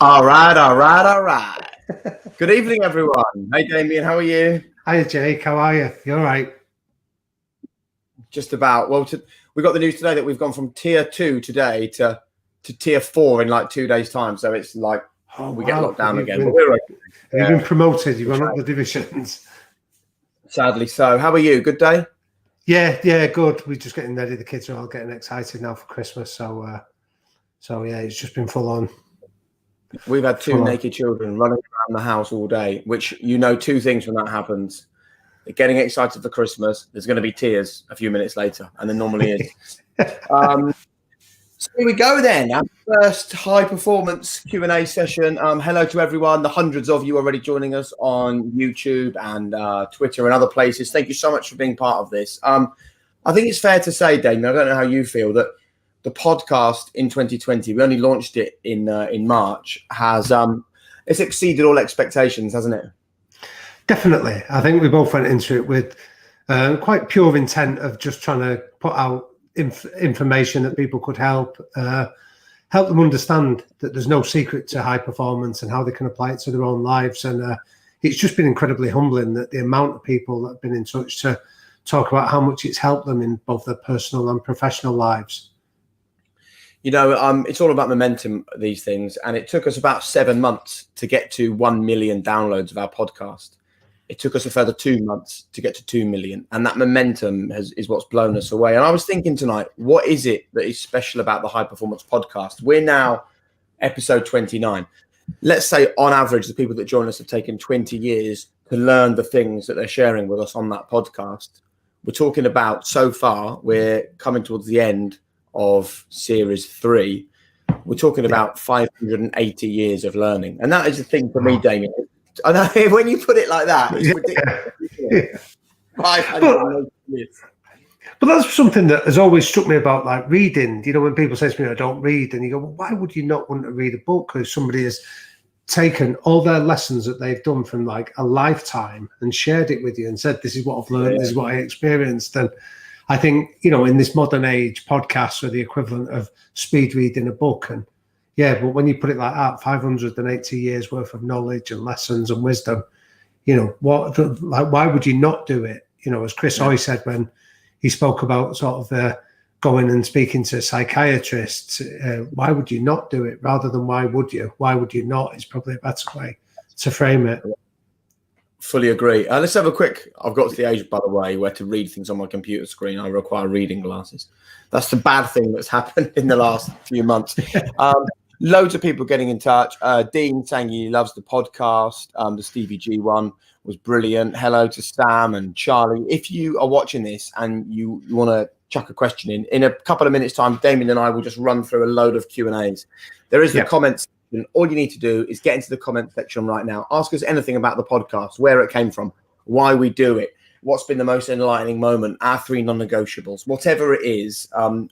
All right. Good evening, everyone. Hey, Damian, how are you? Hi, Jake. How are you? You all right? Just about. Well, we got the news today that we've gone from tier 2 today to tier 4 in like 2 days' time. So it's like we get locked down again. But we're okay. You've been promoted. You've gone up the divisions. Sadly so. How are you? Good day? Yeah, good. We're just getting ready. The kids are all getting excited now for Christmas. So yeah, it's just been full on. We've had two naked children running around the house all day, which two things when that happens. They're getting excited for Christmas. There's going to be tears a few minutes later, and there normally is. So here we go then. Our first high performance Q&A session. Hello to everyone. The hundreds of you already joining us on YouTube and Twitter and other places. Thank you so much for being part of this. I think it's fair to say, Damian, I don't know how you feel, that the podcast in 2020, we only launched it in March, has it's exceeded all expectations, hasn't it? Definitely. I think we both went into it with quite pure intent of just trying to put out information that people could help them understand that there's no secret to high performance and how they can apply it to their own lives. And it's just been incredibly humbling that the amount of people that have been in touch to talk about how much it's helped them in both their personal and professional lives. It's all about momentum, these things. And it took us about 7 months to get to 1 million downloads of our podcast. It took us a further 2 months to get to 2 million. And that momentum is what's blown us away. And I was thinking tonight, what is it that is special about the High Performance Podcast? We're now episode 29. Let's say on average, the people that join us have taken 20 years to learn the things that they're sharing with us on that podcast. We're talking about, so far, we're coming towards the end of series 3. We're talking about 580 years of learning. And that is the thing for me, Damian. I know when you put it like that, it's ridiculous. 580 years. But that's something that has always struck me about like reading. When people say to me, I don't read, and you go, well, why would you not want to read a book? Because somebody has taken all their lessons that they've done from like a lifetime and shared it with you and said, this is what I've learned, this is what I experienced. And I think, in this modern age, podcasts are the equivalent of speed reading a book. And yeah, but when you put it like that, 580 years worth of knowledge and lessons and wisdom, why would you not do it? As Chris Hoy said when he spoke about sort of going and speaking to psychiatrists, why would you not do it rather than why would you? Why would you not is probably a better way to frame it. Fully agree. Let's have a quick, I've got to the age, by the way, where to read things on my computer screen, I require reading glasses. That's the bad thing that's happened in the last few months. Loads of people getting in touch. Dean saying he loves the podcast. The Stevie G one was brilliant. Hello to Sam and Charlie. If you are watching this and you want to chuck a question in a couple of minutes' time, Damian and I will just run through a load of Q&As. There is the comments. And all you need to do is get into the comment section right now. Ask us anything about the podcast, where it came from, why we do it, what's been the most enlightening moment, our 3 non-negotiables, whatever it is.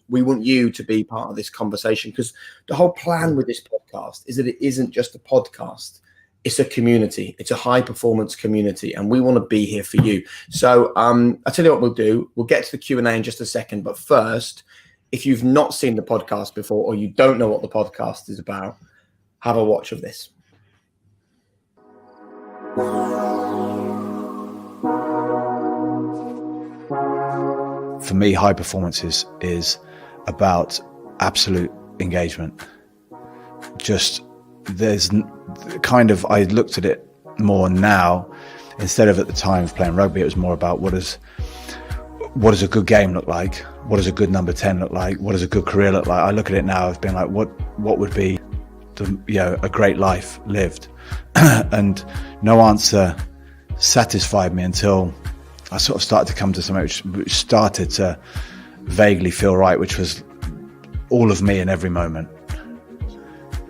We want you to be part of this conversation, because the whole plan with this podcast is that it isn't just a podcast. It's a community. It's a high-performance community, and we want to be here for you. So I'll tell you what we'll do. We'll get to the Q&A in just a second. But first, if you've not seen the podcast before or you don't know what the podcast is about, have a watch of this. For me, high performance is about absolute engagement. Just there's kind of, I looked at it more now instead of at the time of playing rugby. It was more about what does a good game look like? What does a good number 10 look like? What does a good career look like? I look at it now as being like, what would be a great life lived? And no answer satisfied me until I sort of started to come to something which started to vaguely feel right, which was all of me in every moment.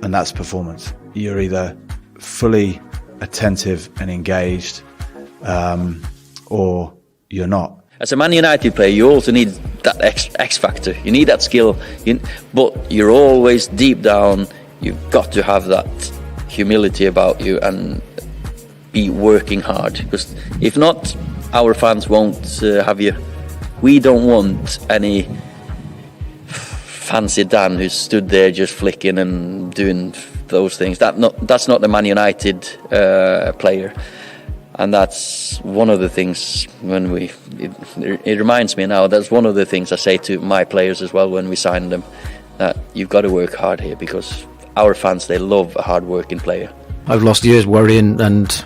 And that's performance. You're either fully attentive and engaged, or you're not. As a Man United player, you also need that X factor. You need that skill, but you're always deep down. You've got to have that humility about you and be working hard. Because if not, our fans won't have you. We don't want any fancy Dan who stood there just flicking and doing those things. That's not the Man United player. And that's one of the things it reminds me now, that's one of the things I say to my players as well when we sign them, that you've got to work hard here, because our fans, they love a hard-working player. I've lost years worrying and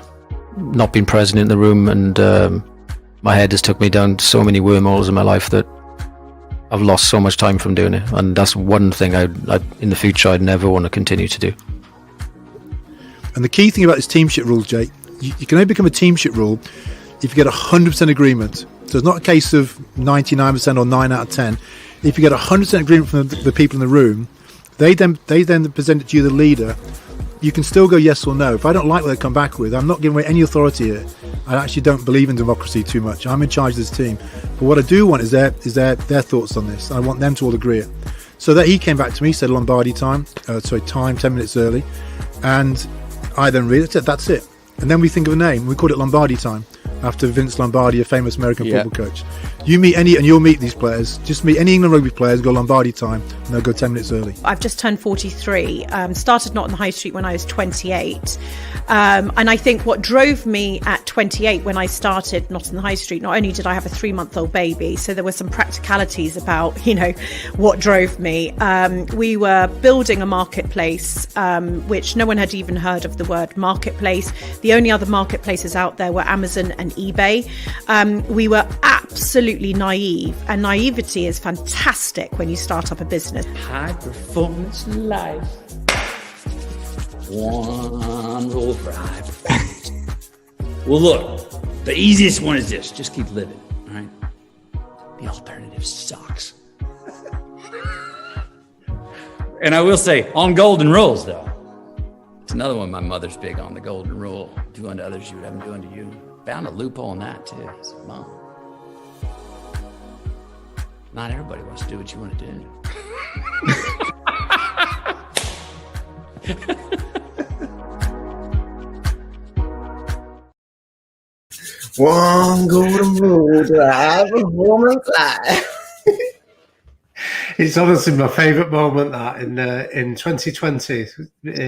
not being present in the room, and my head has took me down so many wormholes in my life that I've lost so much time from doing it. And that's one thing I in the future I'd never want to continue to do. And the key thing about this teamship rule, Jake, you can only become a teamship rule if you get 100% agreement. So it's not a case of 99% or 9 out of 10. If you get 100% agreement from the people in the room, they then present it to you, the leader. You can still go yes or no. If I don't like what they come back with, I'm not giving away any authority here. I actually don't believe in democracy too much. I'm in charge of this team. But what I do want is their thoughts on this. I want them to all agree it. So that he came back to me, said Lombardi time 10 minutes early. And I then read it, said that's it. And then we think of a name. We called it Lombardi time, after Vince Lombardi, a famous American football coach. You meet and you'll meet these players. Just meet any England rugby players, go Lombardi time, and they'll go 10 minutes early. I've just turned 43, started Not on the High Street when I was 28. And I think what drove me at 28 when I started Not on the High Street, not only did I have a 3-month-old baby, so there were some practicalities about, what drove me. We were building a marketplace, which no one had even heard of the word marketplace. The only other marketplaces out there were Amazon and eBay. We were absolutely naive, and naivety is fantastic when you start up a business. High performance life. One rule for high performance. Well, look, the easiest one is this: just keep living, all right? The alternative sucks. And I will say, on golden rules, though, it's another one my mother's big on, the golden rule. Do unto others you would have them do unto you. Found a loophole in that, too. I said, Mom, not everybody wants to do what you want to do. One golden rule to have a woman fly. It's honestly my favourite moment that in 2020,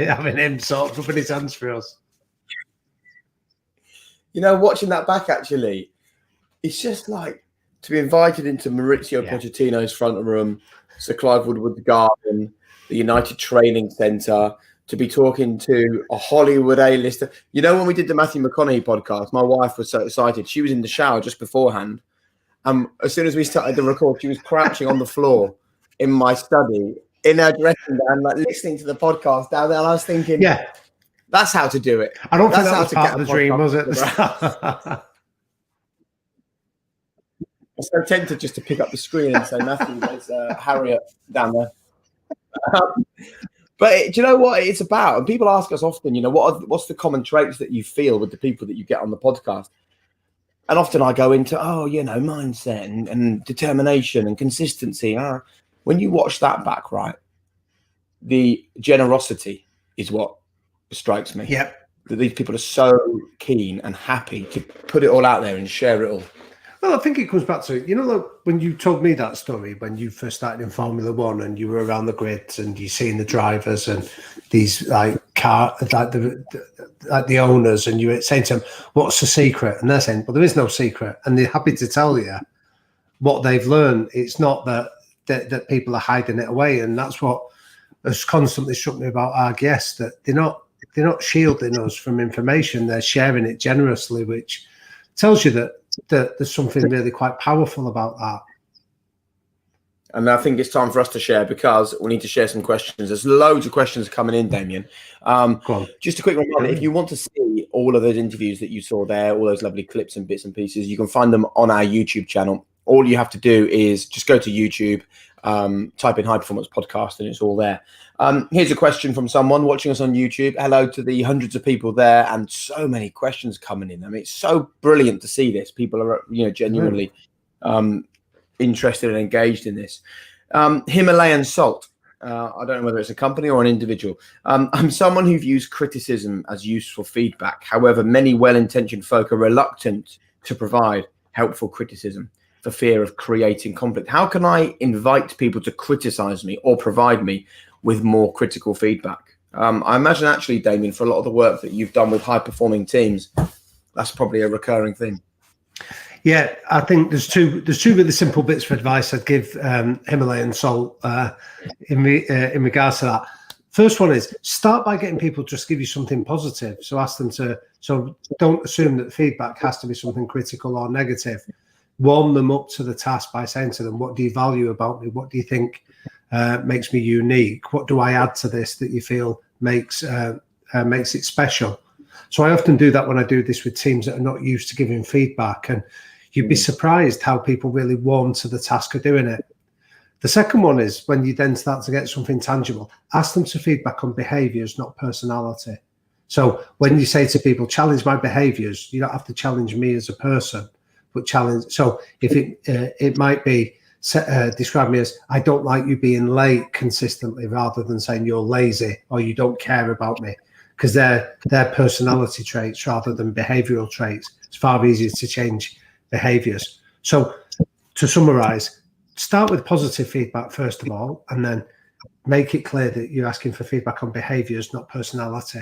having him sort of rubbing his hands for us. Watching that back, actually, it's just like to be invited into Maurizio Pochettino's front room, Sir Clive Woodward's garden, the United Training Centre, to be talking to a Hollywood A-lister. When we did the Matthew McConaughey podcast, my wife was so excited. She was in the shower just beforehand. As soon as we started the record, she was crouching on the floor in my study, in her dressing gown, like listening to the podcast down there. And I was thinking, that's how to do it. I don't think that was part of the dream, was it? I'm so tempted just to pick up the screen and say, Matthew, there's Harriet down there. But do you know what it's about? And people ask us often, what's the common traits that you feel with the people that you get on the podcast? And often I go into, mindset and determination and consistency. When you watch that back, right, the generosity is what strikes me. Yeah. That these people are so keen and happy to put it all out there and share it all. Well, I think it comes back to, when you told me that story, when you first started in Formula One and you were around the grids and you're seeing the drivers and these the owners, and you were saying to them, what's the secret? And they're saying, well, there is no secret. And they're happy to tell you what they've learned. It's not that people are hiding it away. And that's what has constantly struck me about our guests, that they're not shielding us from information. They're sharing it generously, which tells you that there's something really quite powerful about that. And I think it's time for us to share, because we need to share some questions. There's loads of questions coming in, Damian. Just a quick reminder, if you want to see all of those interviews that you saw there, all those lovely clips and bits and pieces, you can find them on our YouTube channel. All you have to do is just go to YouTube, type in High Performance Podcast, and it's all there. Here's a question from someone watching us on YouTube. Hello to the hundreds of people there, and so many questions coming in. I mean, it's so brilliant to see this. People are, genuinely interested and engaged in this. Himalayan Salt. I don't know whether it's a company or an individual. I'm someone who views criticism as useful feedback. However, many well-intentioned folk are reluctant to provide helpful criticism. for fear of creating conflict. How can I invite people to criticize me or provide me with more critical feedback? I imagine actually, Damian, for a lot of the work that you've done with high-performing teams, that's probably a recurring thing. Yeah, I think there's two really simple bits of advice I'd give Himalayan Salt in regards to that. First one is start by getting people to just give you something positive. So ask them to, so don't assume that the feedback has to be something critical or negative. Warm them up to the task by saying to them, what do you value about me? What do you think makes me unique? What do I add to this that you feel makes it special? So I often do that when I do this with teams that are not used to giving feedback, and you'd be surprised how people really warm to the task of doing it. The second one is when you then start to get something tangible, ask them to feedback on behaviors, not personality. So when you say to people, challenge my behaviors, you don't have to challenge me as a person, but challenge. So if it might be, describe me as, I don't like you being late consistently, rather than saying you're lazy or you don't care about me, because they're personality traits rather than behavioral traits. It's far easier to change behaviors. So to summarize, start with positive feedback first of all, and then make it clear that you're asking for feedback on behaviors, not personality.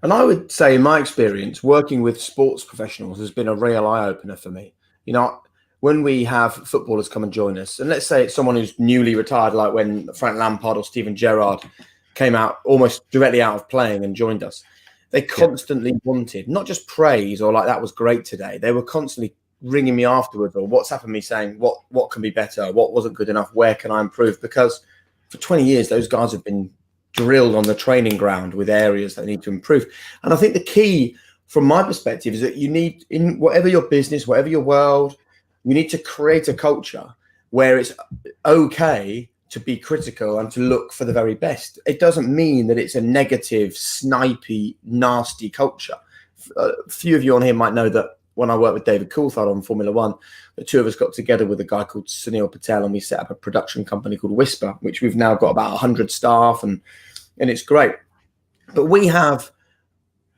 And I would say, in my experience, working with sports professionals has been a real eye-opener for me. You know, when we have footballers come and join us, and let's say it's someone who's newly retired, like when Frank Lampard or Steven Gerrard came out almost directly out of playing and joined us, they constantly wanted not just praise or like, that was great today. They were constantly ringing me afterwards or WhatsApping me saying, what can be better? What wasn't good enough? Where can I improve? Because for 20 years, those guys have been drilled on the training ground with areas that need to improve. And I think the key from my perspective is that you need, in whatever your business, whatever your world, you need to create a culture where it's okay to be critical and to look for the very best. It doesn't mean that it's a negative, snipey, nasty culture. A few of you on here might know that when I worked with David Coulthard on Formula One, the two of us got together with a guy called Sunil Patel, and we set up a production company called Whisper, which we've now got about 100 staff, and it's great. But we have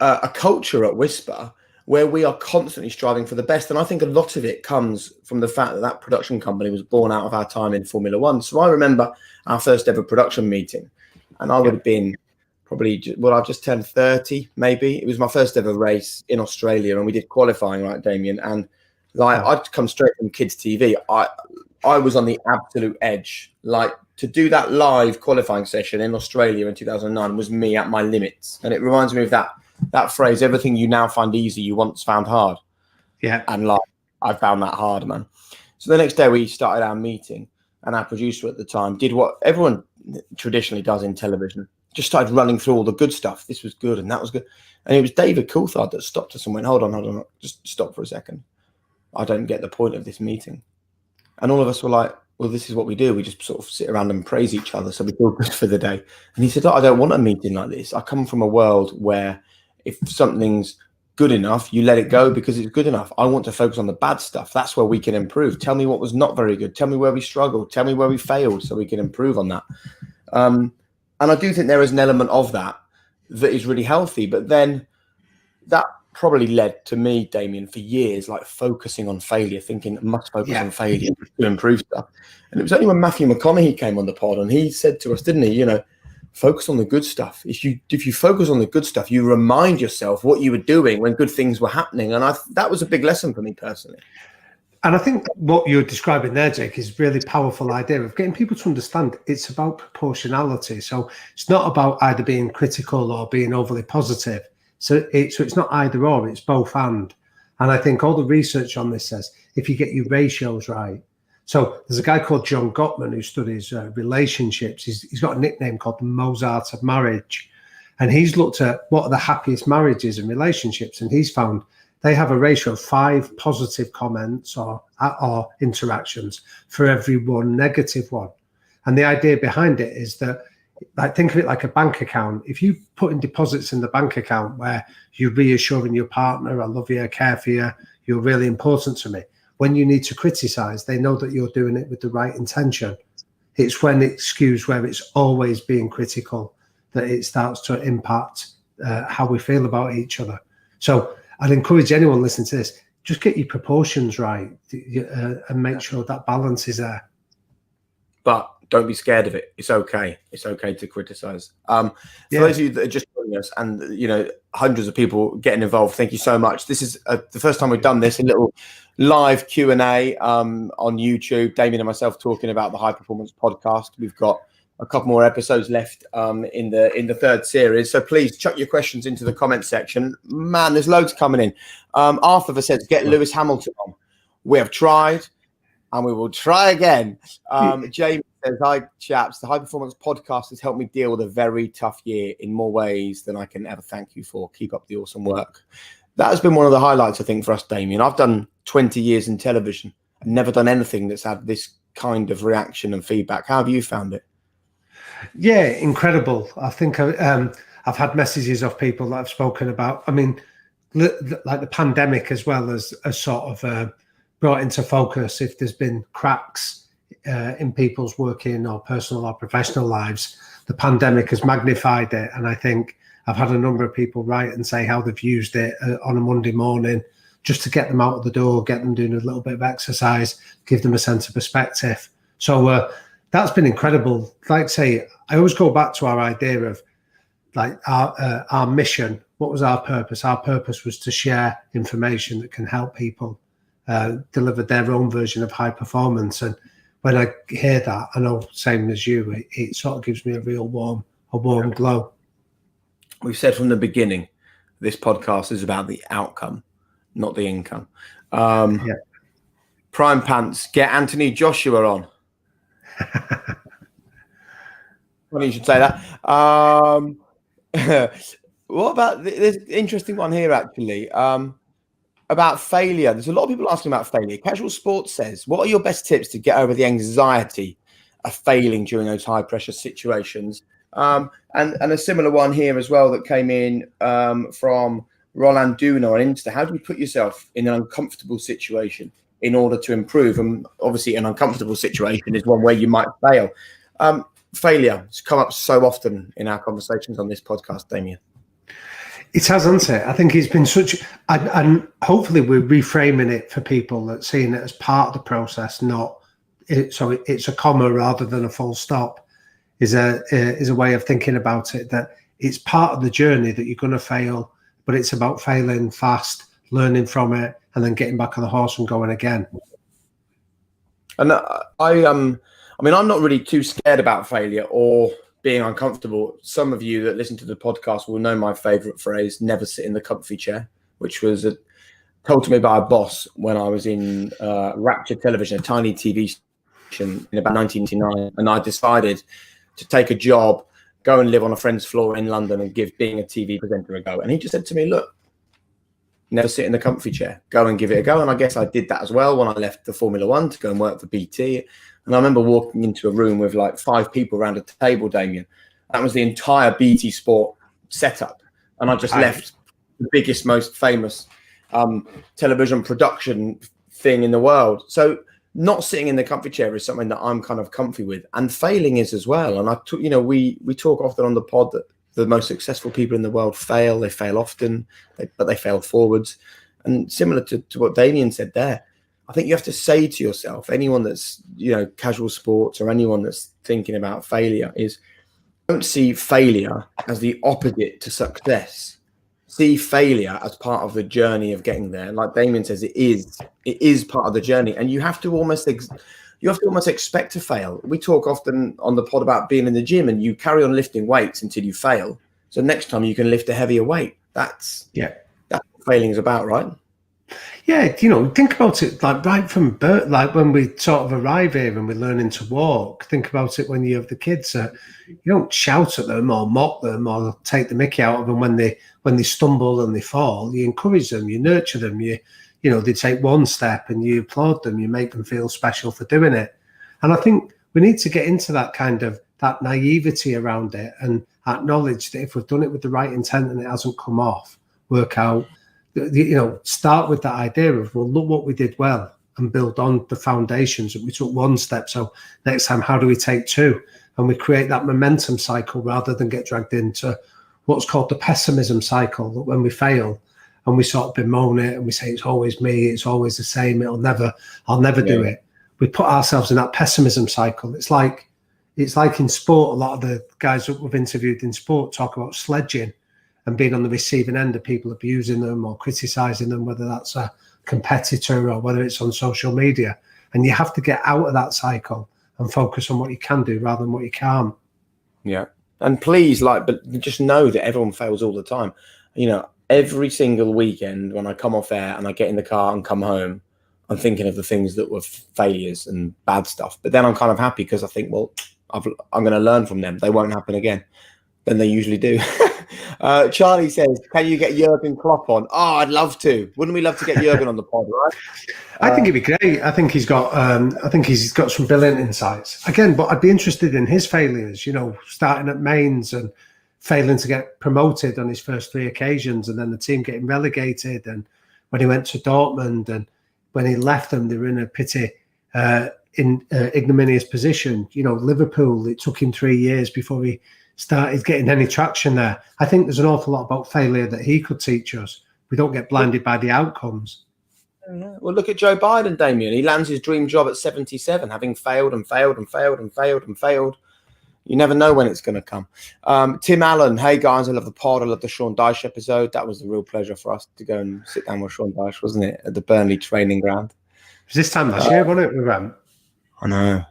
a culture at Whisper where we are constantly striving for the best. And I think a lot of it comes from the fact that that production company was born out of our time in Formula One. So I remember our first ever production meeting, and I would have been probably, well, I've just turned 30, maybe. It was my first ever race in Australia, and we did qualifying, right, Damian? And like, I'd come straight from kids' TV. I was on the absolute edge. Like, to do that live qualifying session in Australia in 2009 was me at my limits. And it reminds me of that phrase, everything you now find easy, you once found hard. Yeah. And like, I found that hard, man. So the next day we started our meeting, and our producer at the time did what everyone traditionally does in television. Just started running through all the good stuff. This was good and that was good. And it was David Coulthard that stopped us and went, hold on, just stop for a second. I don't get the point of this meeting. And all of us were like, well, this is what we do. We just sort of sit around and praise each other so we feel good for the day. And he said, I don't want a meeting like this. I come from a world where if something's good enough, you let it go because it's good enough. I want to focus on the bad stuff. That's where we can improve. Tell me what was not very good. Tell me where we struggled. Tell me where we failed so we can improve on that. And I do think there is an element of that is really healthy. But then that probably led to me, Damian, for years, like focusing on failure, thinking I must focus on failure to improve stuff. And it was only when Matthew McConaughey came on the pod and he said to us, didn't he, you know, focus on the good stuff. If you focus on the good stuff, you remind yourself what you were doing when good things were happening. And that was a big lesson for me personally. And I think what you're describing there, Jake, is a really powerful idea of getting people to understand it's about proportionality. So it's not about either being critical or being overly positive. So it's not either or, it's both and. And I think all the research on this says if you get your ratios right. So there's a guy called John Gottman who studies relationships. He's got a nickname called the Mozart of marriage. And he's looked at what are the happiest marriages and relationships. And he's found they have a ratio of 5 positive comments or interactions for every 1 negative one. And the idea behind it is that, like, think of it like a bank account. If you put in deposits in the bank account where you're reassuring your partner, I love you, I care for you, you're really important to me. When you need to criticize, they know that you're doing it with the right intention. It's when it skews where it's always being critical that it starts to impact how we feel about each other. So I'd encourage anyone listening to this, just get your proportions right and make sure that balance is there. But don't be scared of it. It's okay. It's okay to criticize. For those of you that are just joining us, and hundreds of people getting involved, thank you so much. This is the first time we've done this, a little live Q&A on YouTube. Damian and myself talking about the High Performance Podcast. We've got a couple more episodes left in the third series. So please chuck your questions into the comment section. Man, there's loads coming in. Arthur says, get Lewis Hamilton on. We have tried. And we will try again. Jamie says, hi, chaps. The High Performance Podcast has helped me deal with a very tough year in more ways than I can ever thank you for. Keep up the awesome work. That has been one of the highlights, I think, for us, Damian. I've done 20 years in television. I've never done anything that's had this kind of reaction and feedback. How have you found it? Yeah, incredible. I think I've had messages of people that I've spoken about. I mean, like the pandemic as well as a sort of... brought into focus if there's been cracks in people's working or personal or professional lives. The pandemic has magnified it, and I think I've had a number of people write and say how they've used it on a Monday morning just to get them out of the door, get them doing a little bit of exercise, give them a sense of perspective. So that's been incredible. Like I say, I always go back to our idea of like our mission. What was our purpose? Our purpose was to share information that can help people deliver their own version of high performance. And when I hear that, I know, same as you, it sort of gives me a real warm glow. We've said from the beginning, this podcast is about the outcome, not the income. Prime Pants, get Anthony Joshua on. Funny you should say that. What about this interesting one here, actually? About failure. There's a lot of people asking about failure. Casual Sports says, what are your best tips to get over the anxiety of failing during those high pressure situations? And a similar one here as well that came in from Roland Duna on Insta. How do you put yourself in an uncomfortable situation in order to improve? And obviously an uncomfortable situation is one where you might fail. Failure has come up so often in our conversations on this podcast, Damian. It has, hasn't it? I think it's been such, and hopefully we're reframing it for people that seeing it as part of the process, so it's a comma rather than a full stop, is a way of thinking about it, that it's part of the journey that you're going to fail, but it's about failing fast, learning from it, and then getting back on the horse and going again. And I'm not really too scared about failure or being uncomfortable. Some of you that listen to the podcast will know my favorite phrase, never sit in the comfy chair, which was told to me by a boss when I was in Rapture Television, a tiny TV station in about 1999. And I decided to take a job, go and live on a friend's floor in London and give being a TV presenter a go. And he just said to me, look, never sit in the comfy chair, go and give it a go. And I guess I did that as well when I left the Formula One to go and work for BT. And I remember walking into a room with like 5 people around a table, Damian. That was the entire BT Sport setup. And I just left the biggest, most famous television production thing in the world. So not sitting in the comfy chair is something that I'm kind of comfy with. And failing is as well. And we talk often on the pod that the most successful people in the world fail. They fail often, but they fail forwards. And similar to what Damian said there, I think you have to say to yourself, anyone that's, casual sports or anyone that's thinking about failure, is don't see failure as the opposite to success. See failure as part of the journey of getting there. Like Damian says, it is part of the journey, and you have to almost expect to fail. We talk often on the pod about being in the gym, and you carry on lifting weights until you fail. So next time you can lift a heavier weight. That's what failing is about, right? Yeah, think about it like right from birth, like when we sort of arrive here and we're learning to walk. Think about it when you have the kids. You don't shout at them or mock them or take the mickey out of them when they stumble and they fall. You encourage them, you nurture them. They take one step and you applaud them. You make them feel special for doing it. And I think we need to get into that kind of that naivety around it and acknowledge that if we've done it with the right intent and it hasn't come off, work out. Start with that idea of, well, look what we did well and build on the foundations. We took one step. So next time, how do we take 2? And we create that momentum cycle rather than get dragged into what's called the pessimism cycle, that when we fail, and we sort of bemoan it and we say, it's always me, it's always the same, I'll never do it. We put ourselves in that pessimism cycle. It's like in sport, a lot of the guys that we've interviewed in sport talk about sledging and being on the receiving end of people abusing them or criticising them, whether that's a competitor or whether it's on social media. And you have to get out of that cycle and focus on what you can do rather than what you can't. Yeah. And please, but just know that everyone fails all the time. You know, every single weekend when I come off air and I get in the car and come home, I'm thinking of the things that were failures and bad stuff. But then I'm kind of happy because I think, well, I'm going to learn from them. They won't happen again. Then they usually do. Charlie says, can you get Jurgen Klopp on? Oh, I'd love to. Wouldn't we love to get Jurgen on the pod, right? I think it'd be great. I think he's got some brilliant insights. Again, but I'd be interested in his failures, you know, starting at Mainz and failing to get promoted on his first 3 occasions, and then the team getting relegated, and when he went to Dortmund, and when he left them, they were in a pretty ignominious position. You know, Liverpool, it took him 3 years before he started getting any traction there. I think there's an awful lot about failure that he could teach us. We don't get blinded by the outcomes. Well, look at Joe Biden, Damian. He lands his dream job at 77, having failed and failed and failed and failed and failed. You never know when it's going to come. Tim Allen, hey guys, I love the pod. I love the Sean Dyche episode. That was a real pleasure for us to go and sit down with Sean Dyche, wasn't it, at the Burnley training ground? It was this time last year, wasn't it? I know.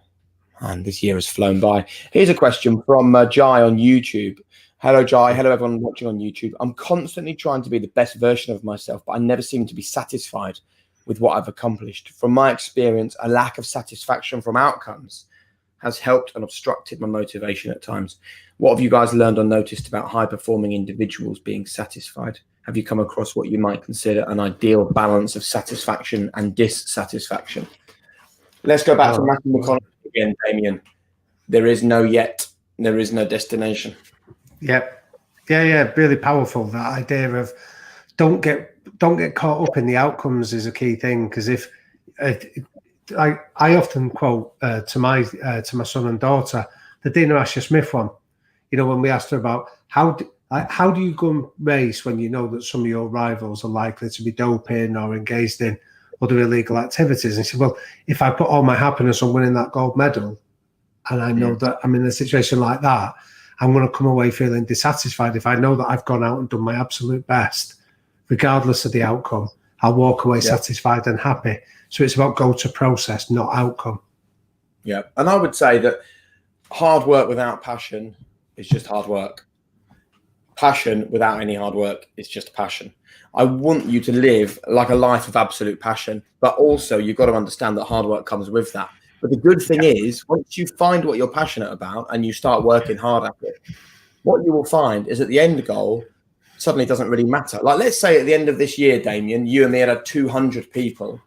And this year has flown by. Here's a question from Jai on YouTube. Hello, Jai. Hello, everyone watching on YouTube. I'm constantly trying to be the best version of myself, but I never seem to be satisfied with what I've accomplished. From my experience, a lack of satisfaction from outcomes has helped and obstructed my motivation at times. What have you guys learned or noticed about high-performing individuals being satisfied? Have you come across what you might consider an ideal balance of satisfaction and dissatisfaction? Let's go back to Matthew McConaughey again, Damian. There is no yet. There is no destination. Yep. Yeah. Really powerful. That idea of don't get caught up in the outcomes is a key thing. Because if I often quote to my son and daughter the Dina Asher Smith one. You know, when we asked her about how do you go and race when you know that some of your rivals are likely to be doping or engaged in other illegal activities? And she said, well, if I put all my happiness on winning that gold medal, and I know that I'm in a situation like that, I'm going to come away feeling dissatisfied. If I know that I've gone out and done my absolute best, regardless of the outcome, I'll walk away satisfied and happy. So it's about go to process, not outcome. Yeah. And I would say that hard work without passion is just hard work. Passion without any hard work is just passion. I want you to live like a life of absolute passion, but also you've got to understand that hard work comes with that. But the good thing is, once you find what you're passionate about and you start working hard at it, what you will find is that the end goal suddenly doesn't really matter. Like, let's say at the end of this year, Damian, you and me had 200 people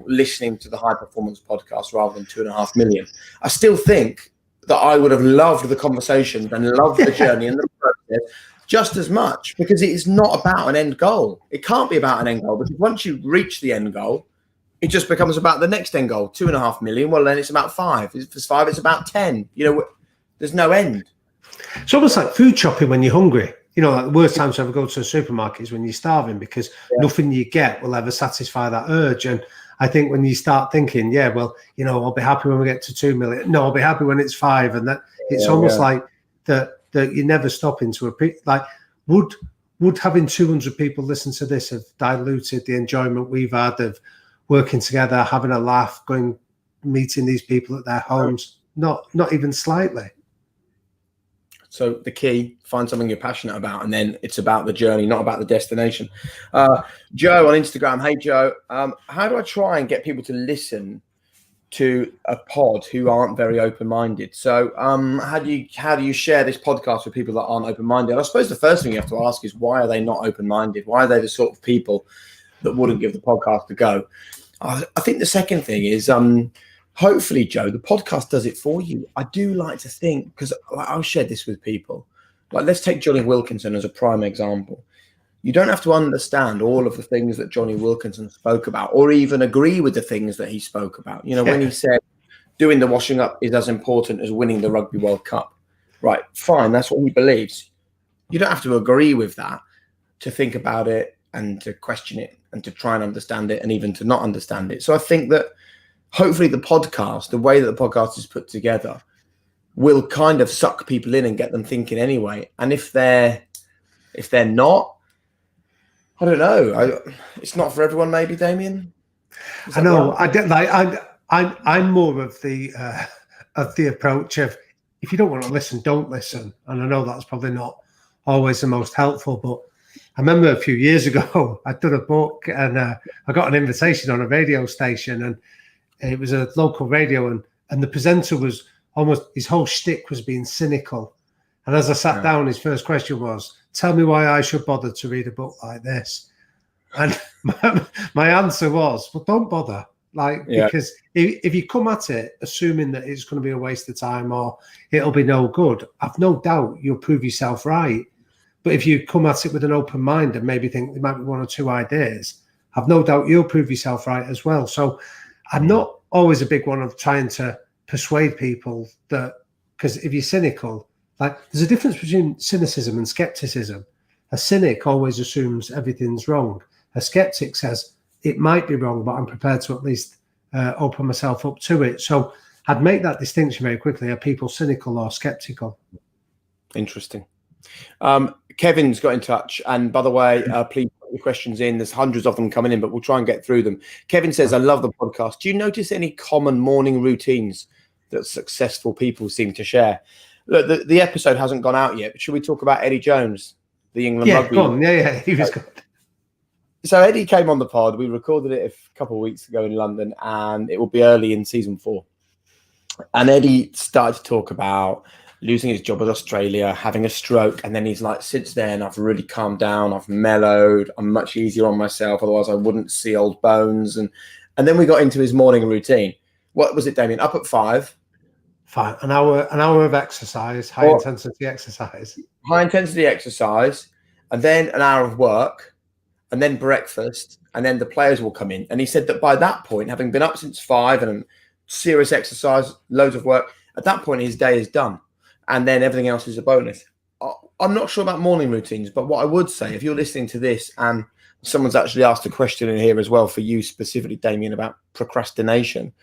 listening to the High Performance Podcast rather than 2.5 million. I still think that I would have loved the conversations and loved the journey and the process just as much, because it is not about an end goal. It can't be about an end goal, because once you reach the end goal, it just becomes about the next end goal. 2.5 million. Well, then it's about 5. If it's 5, it's about 10. You know, there's no end. It's almost like food shopping when you're hungry. You know, like the worst time to ever go to a supermarket is when you're starving, because nothing you get will ever satisfy that urge. And I think when you start thinking, well, you know, I'll be happy when we get to 2 million. No, I'll be happy when it's 5. And that it's almost like that you never stop into a like would having 200 people listen to this have diluted the enjoyment we've had of working together, having a laugh, meeting these people at their homes? Not even slightly. So the key, find something you're passionate about, and then it's about the journey, not about the destination. Joe on Instagram. Hey, Joe, how do I try and get people to listen to a pod who aren't very open-minded? So how do you share this podcast with people that aren't open-minded? I suppose the first thing you have to ask is, why are they not open-minded? Why are they the sort of people that wouldn't give the podcast a go? I think the second thing is, hopefully, Joe, the podcast does it for you. I do like to think, because I'll share this with people. Like, let's take Johnny Wilkinson as a prime example. You don't have to understand all of the things that Johnny Wilkinson spoke about, or even agree with the things that he spoke about. You know, when he said doing the washing up is as important as winning the Rugby World Cup. Right, fine, that's what he believes. You don't have to agree with that to think about it and to question it and to try and understand it and even to not understand it. So I think that hopefully the podcast, the way that the podcast is put together, will kind of suck people in and get them thinking anyway. And if they're not, I don't know. It's not for everyone, maybe, Damian. I know. I get like I'm more of the approach of, if you don't want to listen, don't listen. And I know that's probably not always the most helpful, but I remember a few years ago I'd done a book and I got an invitation on a radio station, and it was a local radio, and the presenter was almost, his whole shtick was being cynical. And as I sat down, his first question was, tell me why I should bother to read a book like this. And my answer was, well, don't bother. Because if you come at it assuming that it's going to be a waste of time or it'll be no good, I've no doubt you'll prove yourself right. But if you come at it with an open mind and maybe think there might be one or two ideas, I've no doubt you'll prove yourself right as well. So I'm not always a big one of trying to persuade people that, because if you're cynical, like, there's a difference between cynicism and skepticism. A cynic always assumes everything's wrong. A skeptic says, it might be wrong, but I'm prepared to at least open myself up to it. So I'd make that distinction very quickly. Are people cynical or skeptical? Interesting. Kevin's got in touch. And by the way, please put your questions in. There's hundreds of them coming in, but we'll try and get through them. Kevin says, I love the podcast. Do you notice any common morning routines that successful people seem to share? Look, the episode hasn't gone out yet, but should we talk about Eddie Jones, the England rugby? Go on. Yeah, he was good. So Eddie came on the pod. We recorded it a couple of weeks ago in London, and it will be early in season 4. And Eddie started to talk about losing his job at Australia, having a stroke, and then he's like, since then, I've really calmed down, I've mellowed, I'm much easier on myself, otherwise I wouldn't see old bones. And then we got into his morning routine. What was it, Damian? Up at 5. An hour of exercise, high intensity exercise, and then an hour of work, and then breakfast, and then the players will come in. And he said that by that point, having been up since 5 and serious exercise, loads of work, at that point his day is done, and then everything else is a bonus. I'm not sure about morning routines, but what I would say, if you're listening to this and someone's actually asked a question in here as well for you specifically, Damian, about procrastination,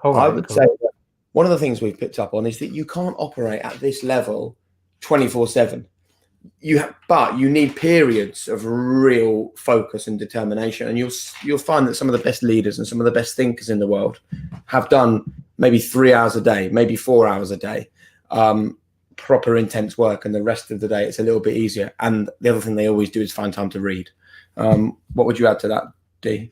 I would say that one of the things we've picked up on is that you can't operate at this level 24/7. But you need periods of real focus and determination, and you'll find that some of the best leaders and some of the best thinkers in the world have done maybe 3 hours a day, maybe 4 hours a day, proper intense work, and the rest of the day it's a little bit easier. And the other thing they always do is find time to read. What would you add to that, Dee?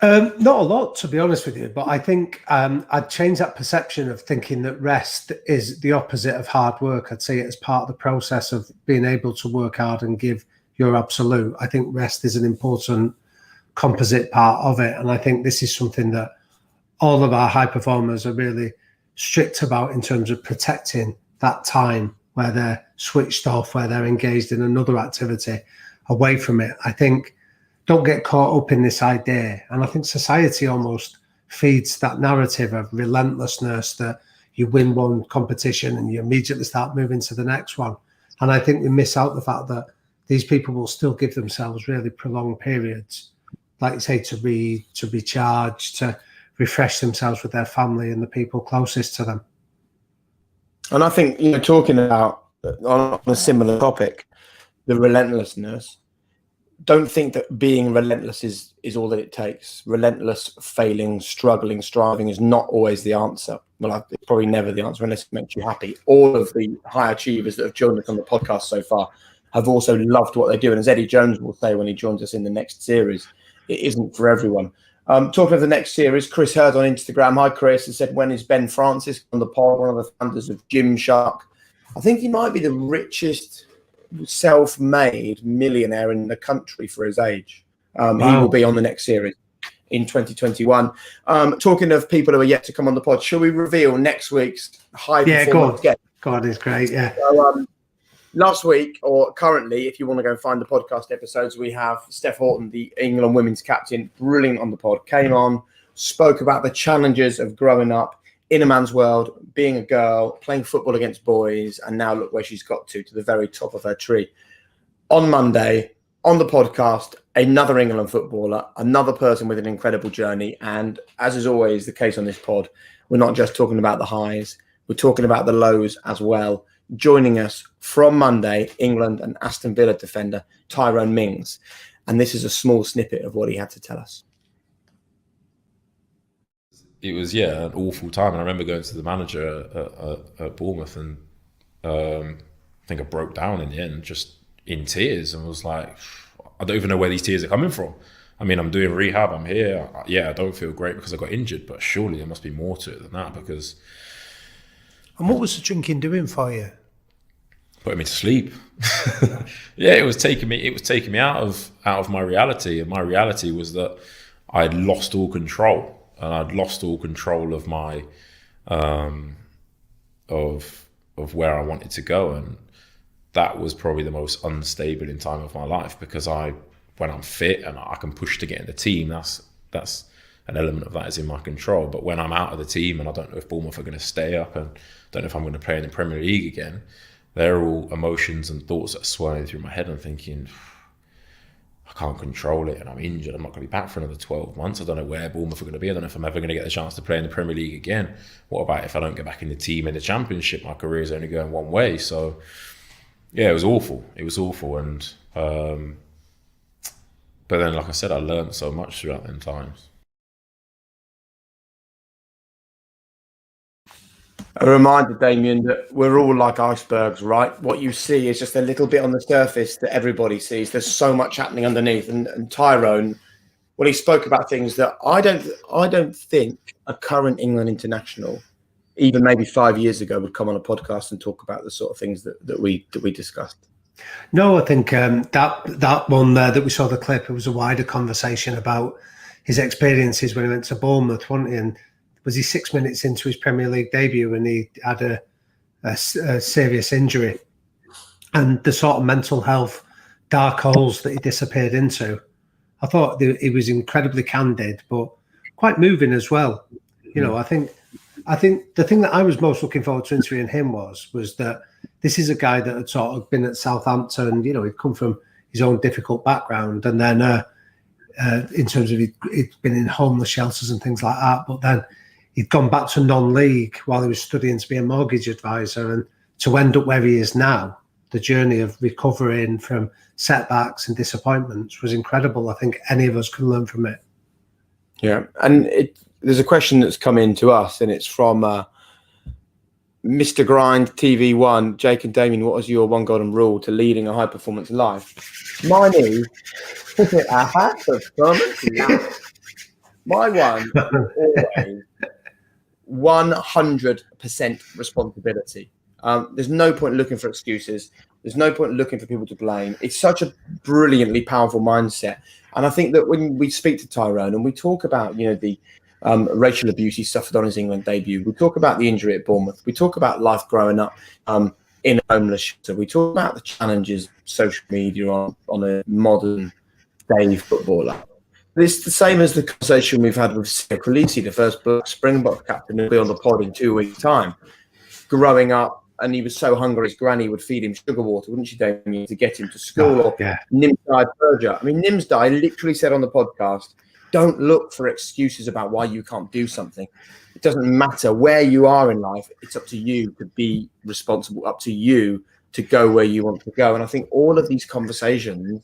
Not a lot, to be honest with you, but I think I'd change that perception of thinking that rest is the opposite of hard work. I'd say it as part of the process of being able to work hard and give your absolute. I think rest is an important composite part of it. And I think this is something that all of our high performers are really strict about in terms of protecting that time where they're switched off, where they're engaged in another activity away from it. I think don't get caught up in this idea. And I think society almost feeds that narrative of relentlessness, that you win one competition and you immediately start moving to the next one. And I think we miss out the fact that these people will still give themselves really prolonged periods, like you say, to read, to recharge, to refresh themselves with their family and the people closest to them. And I think, talking about on a similar topic, the relentlessness, don't think that being relentless is all that it takes. Relentless, failing, struggling, striving is not always the answer. Well, it's probably never the answer unless it makes you happy. All of the high achievers that have joined us on the podcast so far have also loved what they do. And as Eddie Jones will say when he joins us in the next series, it isn't for everyone. Talking of the next series, Chris Hurd on Instagram. Hi, Chris. He said, when is Ben Francis on the pod, one of the founders of Gymshark? I think he might be the richest self-made millionaire in the country for his age. Wow. He will be on the next series in 2021. Talking of people who are yet to come on the pod, shall we reveal next week's high performance guest? God, it's great, yeah. So, last week, or currently, if you want to go and find the podcast episodes, we have Steph Horton, the England women's captain, brilliant on the pod, came on, spoke about the challenges of growing up in a man's world, being a girl, playing football against boys, and now look where she's got to the very top of her tree. On Monday, on the podcast, another England footballer, another person with an incredible journey. And as is always the case on this pod, we're not just talking about the highs, we're talking about the lows as well. Joining us from Monday, England and Aston Villa defender Tyrone Mings. And this is a small snippet of what he had to tell us. It was, an awful time. And I remember going to the manager at Bournemouth, and I think I broke down in the end, just in tears, and was like, I don't even know where these tears are coming from. I mean, I'm doing rehab, I'm here. Yeah, I don't feel great because I got injured, but surely there must be more to it than that. Because. And what was the drinking doing for you? Putting me to sleep. Yeah, it was taking me out of my reality, and my reality was that I'd lost all control, and I'd lost all control of my of where I wanted to go, and that was probably the most unstable in time of my life, because when I'm fit and I can push to get in the team, that's an element of that is in my control. But when I'm out of the team and I don't know if Bournemouth are going to stay up and don't know if I'm going to play in the Premier League again, they're all emotions and thoughts that are swirling through my head. I'm thinking, I can't control it, and I'm injured. I'm not going to be back for another 12 months. I don't know where Bournemouth are going to be. I don't know if I'm ever going to get the chance to play in the Premier League again. What about if I don't get back in the team in the Championship? My career is only going one way. So, yeah, it was awful. It was awful. And but then, like I said, I learned so much throughout them times. A reminder, Damian, that we're all like icebergs, right? What you see is just a little bit on the surface that everybody sees. There's so much happening underneath. And Tyrone, well, he spoke about things that I don't think a current England international, even maybe 5 years ago, would come on a podcast and talk about the sort of things that we discussed. No, I think that one there that we saw the clip, it was a wider conversation about his experiences when he went to Bournemouth, wasn't he? And was he 6 minutes into his Premier League debut and he had a serious injury, and the sort of mental health dark holes that he disappeared into. I thought he was incredibly candid, but quite moving as well. You know, I think the thing that I was most looking forward to interviewing him was that this is a guy that had sort of been at Southampton. You know, he'd come from his own difficult background, and then in terms of he'd been in homeless shelters and things like that, but then he'd gone back to non-league while he was studying to be a mortgage advisor, and to end up where he is now, the journey of recovering from setbacks and disappointments was incredible. I think any of us can learn from it. Yeah, and there's a question that's come in to us, and it's from Mr. Grind TV1. Jake and Damian, what is your one golden rule to leading a high-performance life? Mine is a high-performance life. My one is always 100% responsibility. There's no point looking for excuses. There's no point looking for people to blame. It's such a brilliantly powerful mindset. And I think that when we speak to Tyrone and we talk about, you know, the racial abuse he suffered on his England debut, we talk about the injury at Bournemouth, we talk about life growing up in a homeless shelter, we talk about the challenges social media on a modern day footballer. It's the same as the conversation we've had with Khaleesi, the first Black Springbok captain, who'll be on the pod in 2 weeks' time. Growing up, and he was so hungry, his granny would feed him sugar water, wouldn't she, Damian, to get him to school? Or Nimsdai Berger. I mean, Nimsdai literally said on the podcast, don't look for excuses about why you can't do something. It doesn't matter where you are in life. It's up to you to be responsible, up to you to go where you want to go. And I think all of these conversations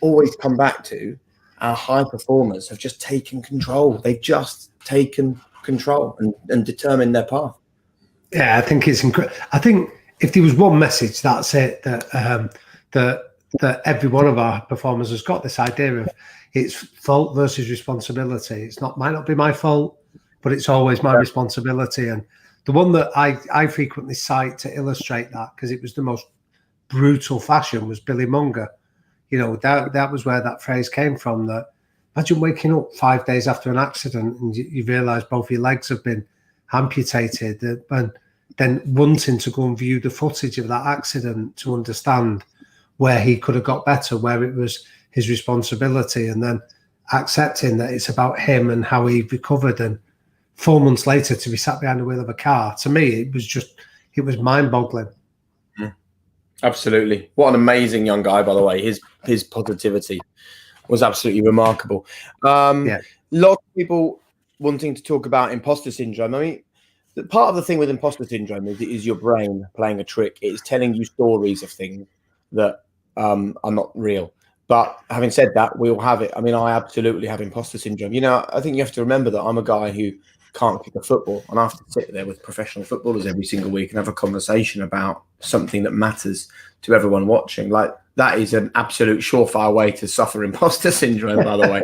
always come back to our high performers have just taken control. They've just taken control and determined their path. Yeah, I think it's incredible. I think if there was one message, that's it, that every one of our performers has got this idea of it's fault versus responsibility. It's might not be my fault, but it's always my responsibility. And the one that I frequently cite to illustrate that, because it was the most brutal fashion, was Billy Munger. You know, that was where that phrase came from. That imagine waking up 5 days after an accident and you realise both your legs have been amputated, and then wanting to go and view the footage of that accident to understand where he could have got better, where it was his responsibility, and then accepting that it's about him and how he recovered. And 4 months later to be sat behind the wheel of a car, to me, it was mind-boggling. Absolutely. What an amazing young guy, by the way. His positivity was absolutely remarkable. Lots of people wanting to talk about imposter syndrome. I mean, part of the thing with imposter syndrome is your brain playing a trick. It is telling you stories of things that are not real. But having said that, we all have it. I mean, I absolutely have imposter syndrome. You know, I think you have to remember that I'm a guy who can't kick a football, and I have to sit there with professional footballers every single week and have a conversation about something that matters to everyone watching. Like, that is an absolute surefire way to suffer imposter syndrome, by the way.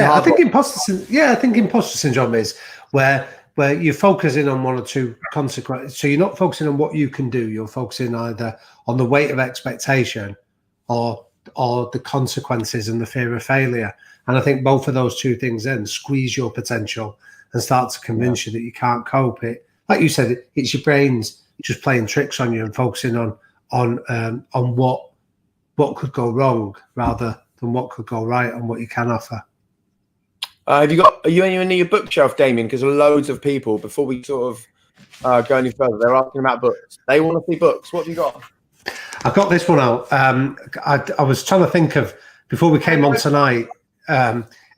I think imposter syndrome is where you're focusing on one or two consequences. So you're not focusing on what you can do. You're focusing either on the weight of expectation or the consequences and the fear of failure. And I think both of those two things then squeeze your potential and start to convince you that you can't cope. It, like you said, it's your brain's just playing tricks on you and focusing on what could go wrong rather than what could go right and what you can offer. Are you in your bookshelf, Damian? Because loads of people, before we sort of go any further, they're asking about books. They want to see books. What have you got? I've got this one out. I was trying to think of, before we came on tonight,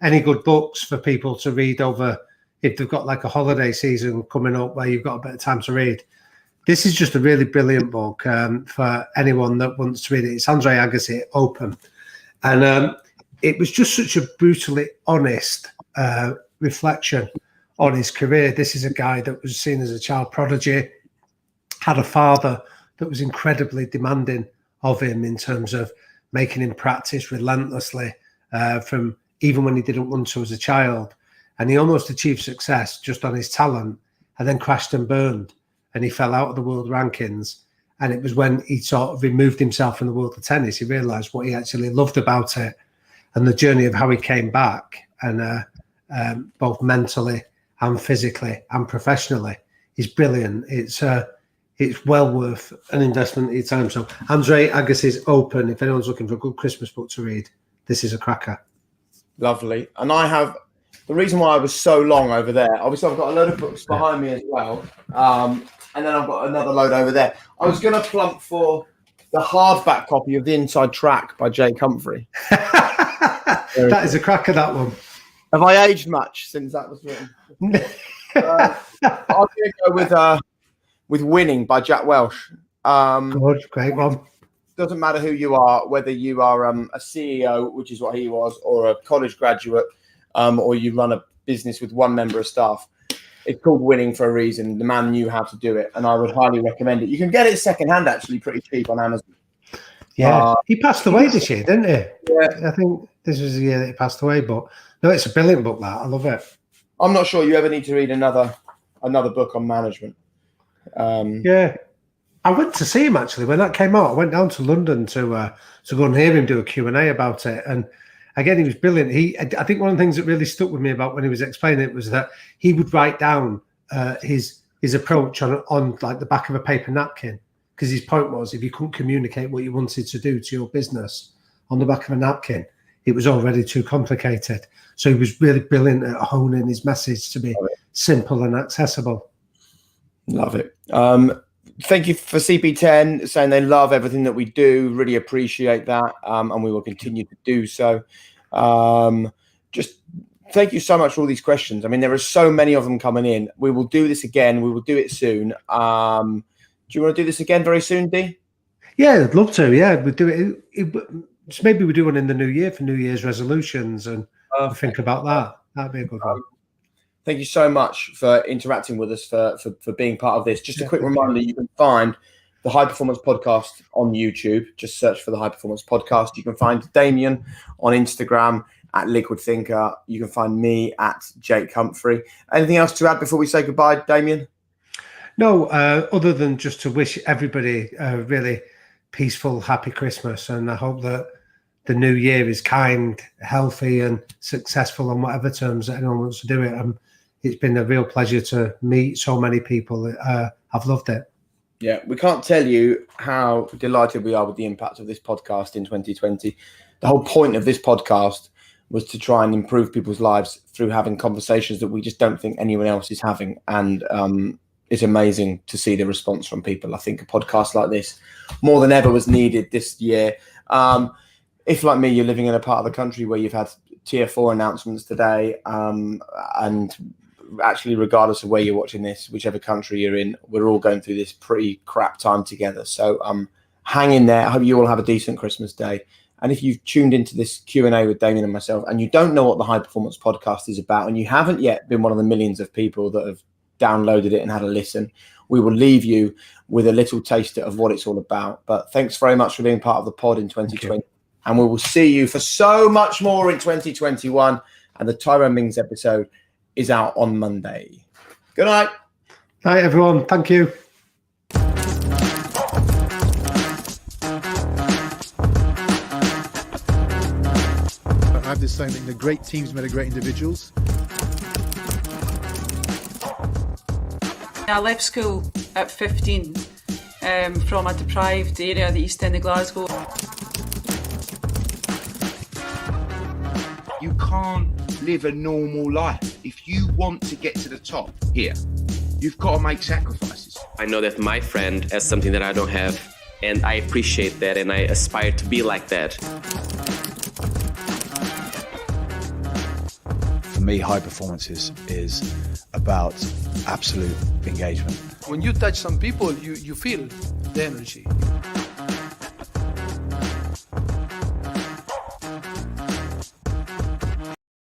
any good books for people to read over if they've got like a holiday season coming up where you've got a bit of time to read. This is just a really brilliant book for anyone that wants to read it. It's Andre Agassi, Open. And it was just such a brutally honest reflection on his career. This is a guy that was seen as a child prodigy, had a father that was incredibly demanding of him in terms of making him practice relentlessly from even when he didn't want to as a child. And he almost achieved success just on his talent and then crashed and burned. And he fell out of the world rankings. And it was when he sort of removed himself from the world of tennis, he realised what he actually loved about it. And the journey of how he came back, and both mentally and physically and professionally, is brilliant. It's well worth an investment of your time. So Andre Agassi's Open, if anyone's looking for a good Christmas book to read, this is a cracker. Lovely. And I have, the reason why I was so long over there, obviously I've got a load of books behind me as well. And then I've got another load over there. I was going to plump for the hardback copy of The Inside Track by Jake Humphrey. That is a cracker, that one. Have I aged much since that was written? I'm going to go with Winning by Jack Welch. Good, great one. Doesn't matter who you are, whether you are a CEO, which is what he was, or a college graduate, or you run a business with one member of staff. It's called Winning for a reason. The man knew how to do it, and I would highly recommend it. You can get it secondhand, actually, pretty cheap on Amazon. Yeah, he passed away this year, didn't he? Yeah, I think this was the year that he passed away. But no, it's a brilliant book. That I love it. I'm not sure you ever need to read another book on management. Yeah, I went to see him actually when that came out. I went down to London to go and hear him do a Q&A about it, and again, he was brilliant. I think one of the things that really stuck with me about when he was explaining it was that he would write down his approach on like the back of a paper napkin, because his point was if you couldn't communicate what you wanted to do to your business on the back of a napkin, it was already too complicated. So he was really brilliant at honing his message to be simple and accessible. Love it. Thank you for CP10 saying they love everything that we do. Really appreciate that. And we will continue to do so. Just thank you so much for all these questions. I mean, there are so many of them coming in. We will do this again. We will do it soon. Do you want to do this again very soon, D? Yeah, I'd love to. Yeah, we'll do it. Maybe we do one in the new year for New Year's resolutions and think about that. That'd be a good one. Thank you so much for interacting with us, for being part of this. Just a quick reminder, you can find the High Performance Podcast on YouTube. Just search for the High Performance Podcast. You can find Damian on Instagram at Liquid Thinker. You can find me at Jake Humphrey. Anything else to add before we say goodbye, Damian? No, other than just to wish everybody a really peaceful, happy Christmas. And I hope that the new year is kind, healthy and successful on whatever terms that anyone wants to do it. It's been a real pleasure to meet so many people. I've loved it. Yeah, we can't tell you how delighted we are with the impact of this podcast in 2020. The whole point of this podcast was to try and improve people's lives through having conversations that we just don't think anyone else is having. And is amazing to see the response from people. I think a podcast like this, more than ever, was needed this year. If, like me, you're living in a part of the country where you've had tier 4 announcements today, and actually, regardless of where you're watching this, whichever country you're in, we're all going through this pretty crap time together. So hang in there. I hope you all have a decent Christmas day. And if you've tuned into this Q&A with Damian and myself, and you don't know what the High Performance Podcast is about, and you haven't yet been one of the millions of people that have downloaded it and had a listen, we will leave you with a little taster of what it's all about. But thanks very much for being part of the pod in 2020. And we will see you for so much more in 2021. And the Tyrone Mings episode is out on Monday. Good night. Night, everyone. Thank you. I have this saying that great teams made great individuals. I left school at 15 from a deprived area, the East End of Glasgow. You can't live a normal life. If you want to get to the top here, you've got to make sacrifices. I know that my friend has something that I don't have, and I appreciate that, and I aspire to be like that. For me, high performance is about absolute engagement. When you touch some people, you feel the energy.